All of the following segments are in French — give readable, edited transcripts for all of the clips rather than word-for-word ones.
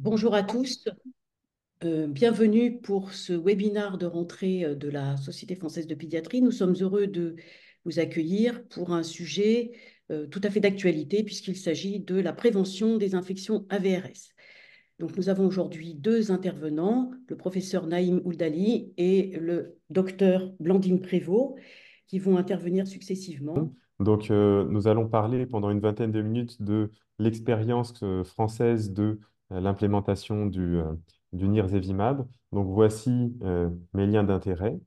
Bonjour à tous, bienvenue pour ce webinaire de rentrée de la Société française de pédiatrie. Nous sommes heureux de vous accueillir pour un sujet tout à fait d'actualité puisqu'il s'agit de la prévention des infections AVRS. Donc nous avons aujourd'hui deux intervenants, le professeur Naïm Ouldali et le docteur Blandine Prévost, qui vont intervenir successivement. Nous allons parler pendant une vingtaine de minutes de l'expérience française de l'implémentation du nirsevimab. Donc, voici mes liens d'intérêt.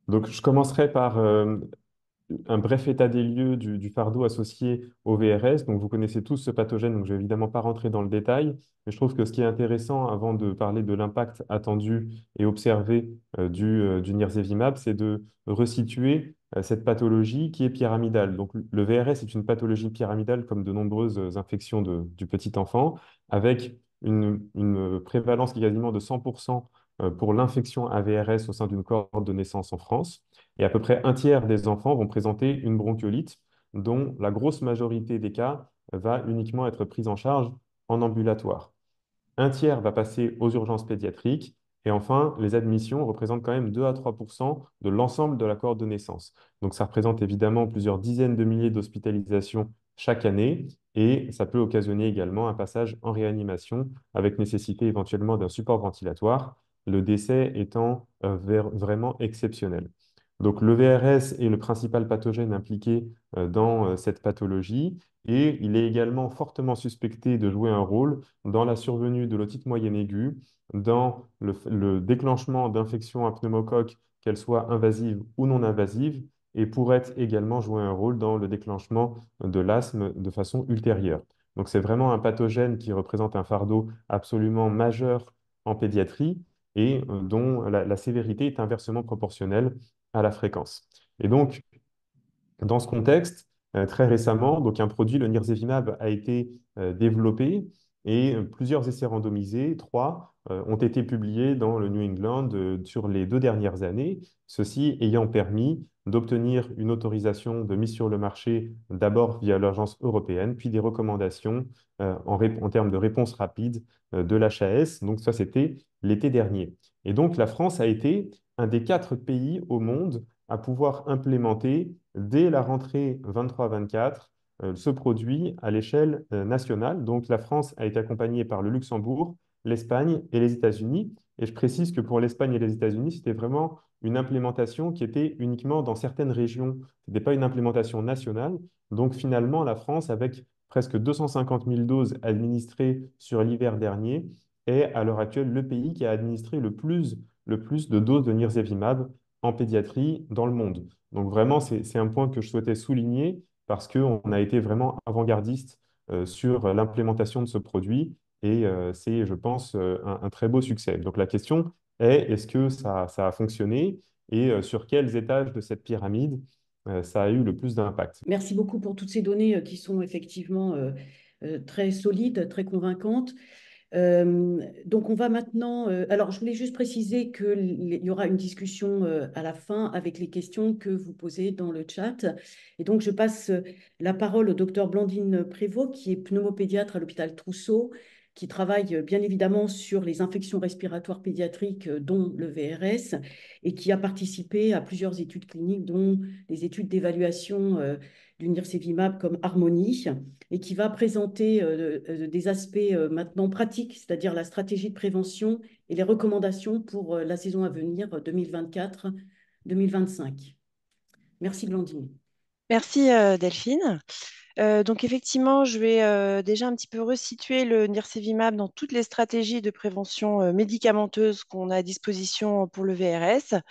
Donc, je commencerai par un bref état des lieux du fardeau associé au VRS. Donc, vous connaissez tous ce pathogène, donc je ne vais évidemment pas rentrer dans le détail, mais je trouve que ce qui est intéressant avant de parler de l'impact attendu et observé du nirsevimab, c'est de resituer cette pathologie qui est pyramidale. Donc, le VRS est une pathologie pyramidale comme de nombreuses infections du petit enfant, avec une prévalence qui est quasiment de 100% pour l'infection AVRS au sein d'une cohorte de naissance en France. Et à peu près un tiers des enfants vont présenter une bronchiolite, dont la grosse majorité des cas va uniquement être prise en charge en ambulatoire. Un tiers va passer aux urgences pédiatriques. Et enfin, les admissions représentent quand même 2 à 3 de l'ensemble de la cohorte de naissance. Donc ça représente évidemment plusieurs dizaines de milliers d'hospitalisations chaque année. Et ça peut occasionner également un passage en réanimation avec nécessité éventuellement d'un support ventilatoire, le décès étant vraiment exceptionnel. Donc le VRS est le principal pathogène impliqué dans cette pathologie et il est également fortement suspecté de jouer un rôle dans la survenue de l'otite moyenne aiguë, dans le déclenchement d'infections à pneumocoque, qu'elles soient invasives ou non invasives, et pourrait également jouer un rôle dans le déclenchement de l'asthme de façon ultérieure. Donc c'est vraiment un pathogène qui représente un fardeau absolument majeur en pédiatrie et dont la sévérité est inversement proportionnelle à la fréquence. Et donc, dans ce contexte, très récemment, donc un produit, le nirsevimab, a été développé et plusieurs essais randomisés, trois, ont été publiés dans le New England sur les 2 dernières années, ceci ayant permis d'obtenir une autorisation de mise sur le marché d'abord via l'agence européenne, puis des recommandations en termes de réponse rapide de l'HAS. Donc ça, c'était l'été dernier. Et donc la France a été un des 4 pays au monde à pouvoir implémenter dès la rentrée 23-24 ce produit à l'échelle nationale. Donc la France a été accompagnée par le Luxembourg, l'Espagne et les États-Unis. Et je précise que pour l'Espagne et les États-Unis, c'était vraiment une implémentation qui était uniquement dans certaines régions. Ce n'était pas une implémentation nationale. Donc finalement, la France, avec presque 250 000 doses administrées sur l'hiver dernier, est à l'heure actuelle le pays qui a administré le plus de doses de nirsevimab en pédiatrie dans le monde. Donc vraiment, c'est un point que je souhaitais souligner parce qu'on a été vraiment avant-gardiste sur l'implémentation de ce produit et c'est, je pense, un très beau succès. Donc la question est, est-ce que ça a fonctionné et sur quels étages de cette pyramide ça a eu le plus d'impact? Merci beaucoup pour toutes ces données qui sont effectivement très solides, très convaincantes. Donc, on va maintenant. Alors, je voulais juste préciser qu'il y aura une discussion à la fin avec les questions que vous posez dans le chat. Et donc, je passe la parole au docteur Blandine Prévost, qui est pneumopédiatre à l'hôpital Trousseau, qui travaille bien évidemment sur les infections respiratoires pédiatriques, dont le VRS, et qui a participé à plusieurs études cliniques, dont les études d'évaluation du nirsevimab comme Harmonie et qui va présenter des aspects maintenant pratiques, c'est-à-dire la stratégie de prévention et les recommandations pour la saison à venir 2024-2025. Merci Blandine. Merci Delphine. Donc effectivement, je vais déjà un petit peu resituer le nirsevimab dans toutes les stratégies de prévention médicamenteuse qu'on a à disposition pour le VRS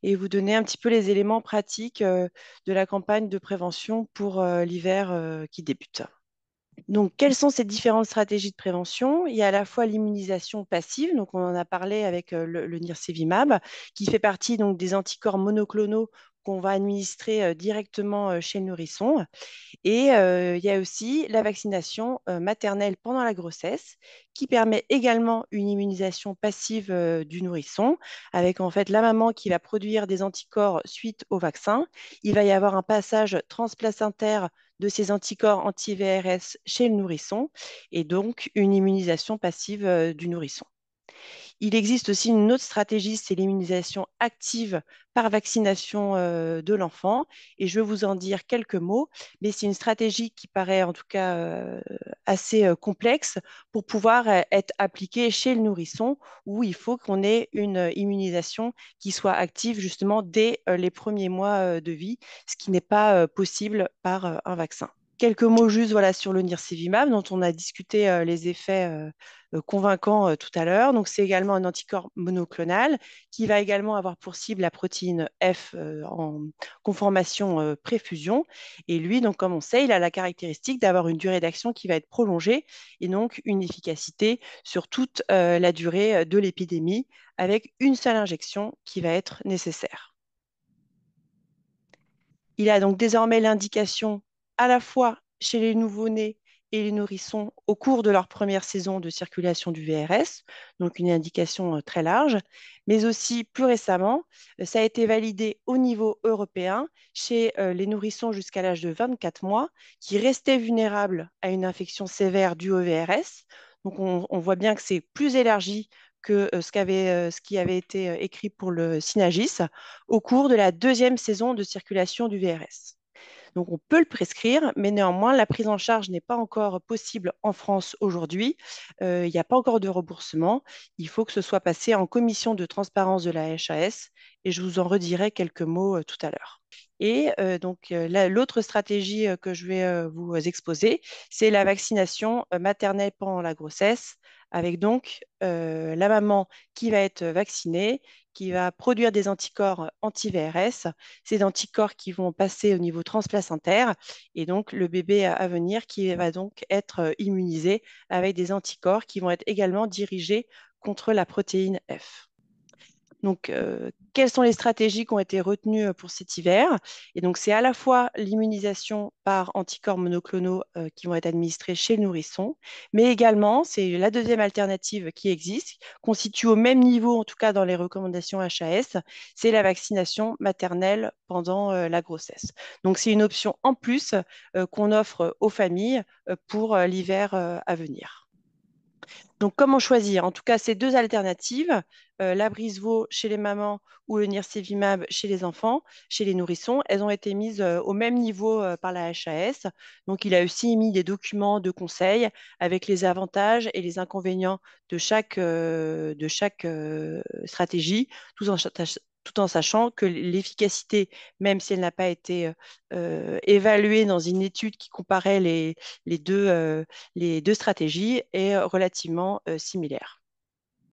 et vous donner un petit peu les éléments pratiques de la campagne de prévention pour l'hiver qui débute. Donc, quelles sont ces différentes stratégies de prévention? Il y a à la fois l'immunisation passive, donc on en a parlé avec le nirsevimab, qui fait partie donc des anticorps monoclonaux qu'on va administrer directement chez le nourrisson. Et il y a aussi la vaccination maternelle pendant la grossesse, qui permet également une immunisation passive du nourrisson, avec en fait la maman qui va produire des anticorps suite au vaccin. Il va y avoir un passage transplacentaire de ces anticorps anti-VRS chez le nourrisson, et donc une immunisation passive du nourrisson. Il existe aussi une autre stratégie, c'est l'immunisation active par vaccination de l'enfant. Et je vais vous en dire quelques mots, mais c'est une stratégie qui paraît en tout cas assez complexe pour pouvoir être appliquée chez le nourrisson, où il faut qu'on ait une immunisation qui soit active justement dès les premiers mois de vie, ce qui n'est pas possible par un vaccin. Quelques mots juste voilà, sur le nirsevimab, dont on a discuté les effets convaincants tout à l'heure. Donc, c'est également un anticorps monoclonal qui va également avoir pour cible la protéine F en conformation préfusion. Et lui, donc, comme on sait, il a la caractéristique d'avoir une durée d'action qui va être prolongée et donc une efficacité sur toute la durée de l'épidémie avec une seule injection qui va être nécessaire. Il a donc désormais l'indication à la fois chez les nouveau-nés et les nourrissons au cours de leur première saison de circulation du VRS, donc une indication très large, mais aussi plus récemment, ça a été validé au niveau européen chez les nourrissons jusqu'à l'âge de 24 mois qui restaient vulnérables à une infection sévère due au VRS. Donc on voit bien que c'est plus élargi que ce qui avait été écrit pour le Synagis au cours de la deuxième saison de circulation du VRS. Donc, on peut le prescrire, mais néanmoins, la prise en charge n'est pas encore possible en France aujourd'hui. Il n'y a pas encore de remboursement. Il faut que ce soit passé en commission de transparence de la HAS et je vous en redirai quelques mots tout à l'heure. Et l'autre stratégie que je vais vous exposer, c'est la vaccination maternelle pendant la grossesse, avec donc la maman qui va être vaccinée, qui va produire des anticorps anti-VRS, ces anticorps qui vont passer au niveau transplacentaire, et donc le bébé à venir qui va donc être immunisé avec des anticorps qui vont être également dirigés contre la protéine F. Donc, quelles sont les stratégies qui ont été retenues pour cet hiver? Et donc, c'est à la fois l'immunisation par anticorps monoclonaux qui vont être administrés chez le nourrisson, mais également, c'est la deuxième alternative qui existe, constitue au même niveau, en tout cas dans les recommandations HAS, c'est la vaccination maternelle pendant la grossesse. Donc, c'est une option en plus qu'on offre aux familles pour l'hiver à venir. Donc, comment choisir? En tout cas, ces deux alternatives, la Brisevaux chez les mamans ou le nirsevimab chez les enfants, chez les nourrissons, elles ont été mises au même niveau par la HAS. Donc, il a aussi mis des documents de conseil avec les avantages et les inconvénients de chaque stratégie, tout en sachant que l'efficacité, même si elle n'a pas été évaluée dans une étude qui comparait les deux stratégies, est relativement similaire.